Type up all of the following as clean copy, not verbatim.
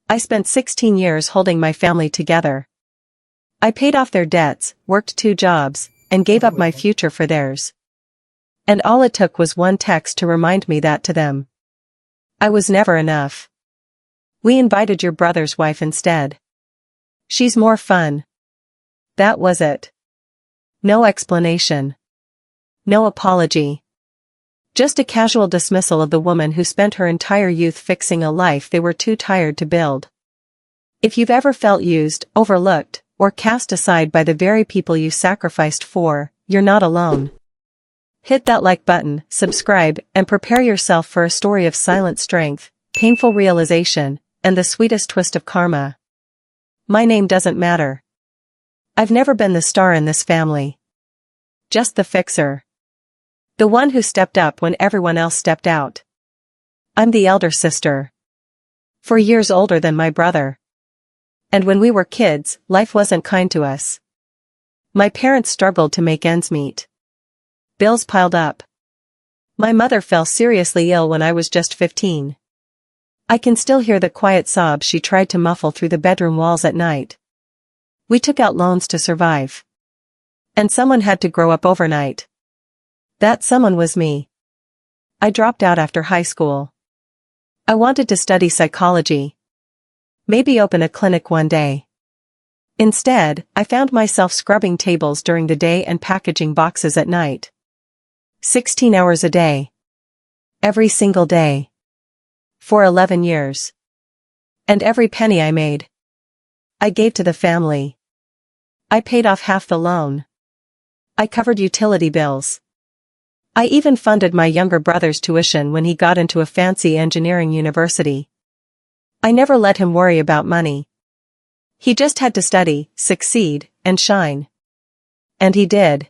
I spent 16 years holding my family together. I paid off their debts, worked 2 jobs, and gave up my future for theirs. And all it took was one text to remind me that to them, I was never enough. We invited your brother's wife instead. She's more fun. That was it. No explanation. No apology. Just a casual dismissal of the woman who spent her entire youth fixing a life they were too tired to build. If you've ever felt used, overlooked, or cast aside by the very people you sacrificed for, you're not alone. Hit that like button, subscribe, and prepare yourself for a story of silent strength, painful realization, and the sweetest twist of karma. My name doesn't matter. I've never been the star in this family. Just the fixer. The one who stepped up when everyone else stepped out. I'm the elder sister. 4 years older than my brother. And when we were kids, life wasn't kind to us. My parents struggled to make ends meet. Bills piled up. My mother fell seriously ill when I was just 15. I can still hear the quiet sobs she tried to muffle through the bedroom walls at night. We took out loans to survive. And someone had to grow up overnight. That someone was me. I dropped out after high school. I wanted to study psychology. Maybe open a clinic one day. Instead, I found myself scrubbing tables during the day and packaging boxes at night. 16 hours a day. Every single day. For 11 years. And every penny I made, I gave to the family. I paid off half the loan. I covered utility bills. I even funded my younger brother's tuition when he got into a fancy engineering university. I never let him worry about money. He just had to study, succeed, and shine. And he did.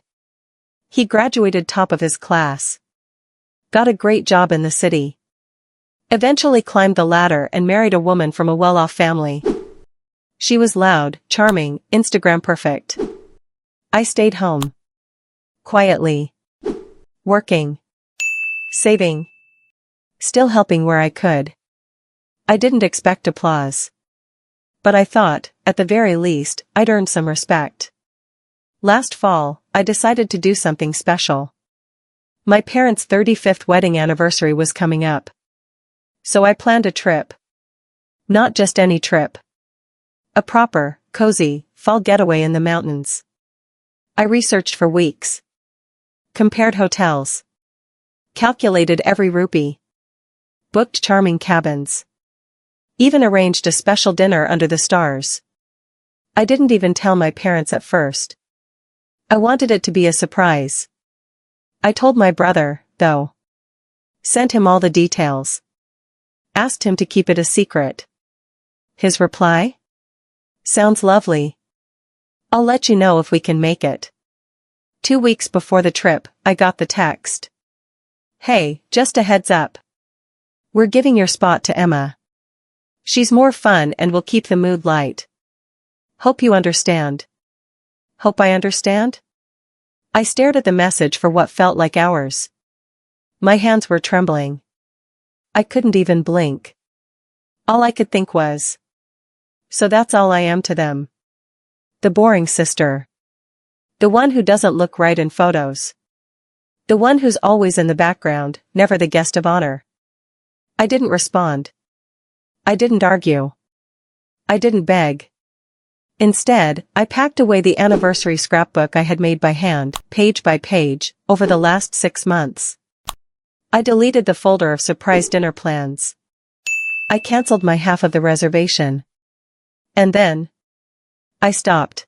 He graduated top of his class. Got a great job in the city. Eventually climbed the ladder and married a woman from a well-off family. She was loud, charming, Instagram perfect. I stayed home. Quietly. Working. Saving. Still helping where I could. I didn't expect applause. But I thought, at the very least, I'd earned some respect. Last fall, I decided to do something special. My parents' 35th wedding anniversary was coming up. So I planned a trip. Not just any trip. A proper, cozy, fall getaway in the mountains. I researched for weeks. Compared hotels. Calculated every rupee. Booked charming cabins. Even arranged a special dinner under the stars. I didn't even tell my parents at first. I wanted it to be a surprise. I told my brother, though. Sent him all the details. Asked him to keep it a secret. His reply? Sounds lovely. I'll let you know if we can make it. 2 weeks before the trip, I got the text. Hey, just a heads up. We're giving your spot to Emma. She's more fun and will keep the mood light. Hope you understand. Hope I understand? I stared at the message for what felt like hours. My hands were trembling. I couldn't even blink. All I could think was, so that's all I am to them. The boring sister. The one who doesn't look right in photos. The one who's always in the background, never the guest of honor. I didn't respond. I didn't argue. I didn't beg. Instead, I packed away the anniversary scrapbook I had made by hand, page by page, over the last 6 months. I deleted the folder of surprise dinner plans. I canceled my half of the reservation. And then, I stopped.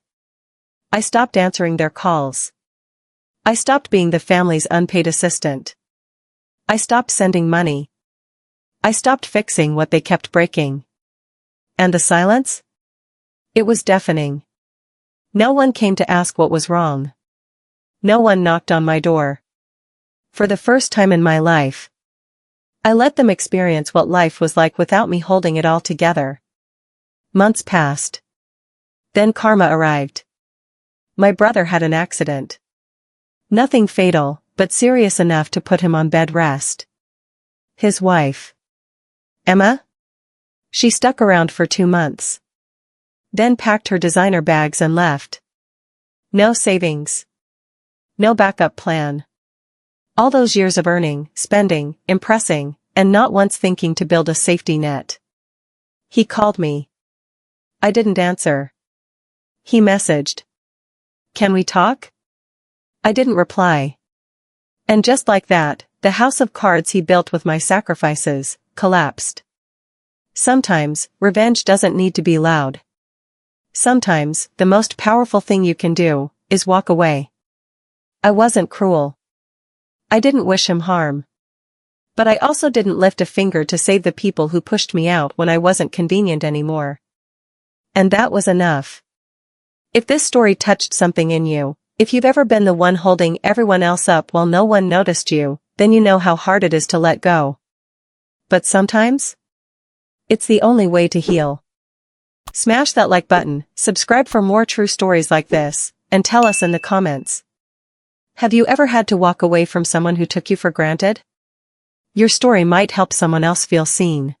I stopped answering their calls. I stopped being the family's unpaid assistant. I stopped sending money. I stopped fixing what they kept breaking. And the silence? It was deafening. No one came to ask what was wrong. No one knocked on my door. For the first time in my life, I let them experience what life was like without me holding it all together. Months passed. Then karma arrived. My brother had an accident. Nothing fatal, but serious enough to put him on bed rest. His wife, Emma, She stuck around for 2 months. Then packed her designer bags and left. No savings. No backup plan. All those years of earning, spending, impressing, and not once thinking to build a safety net. He called me. I didn't answer. He messaged. Can we talk? I didn't reply. And just like that, the house of cards he built with my sacrifices collapsed. Sometimes, revenge doesn't need to be loud. Sometimes, the most powerful thing you can do is walk away. I wasn't cruel. I didn't wish him harm. But I also didn't lift a finger to save the people who pushed me out when I wasn't convenient anymore. And that was enough. If this story touched something in you, if you've ever been the one holding everyone else up while no one noticed you, then you know how hard it is to let go. But sometimes, it's the only way to heal. Smash that like button, subscribe for more true stories like this, and tell us in the comments. Have you ever had to walk away from someone who took you for granted? Your story might help someone else feel seen.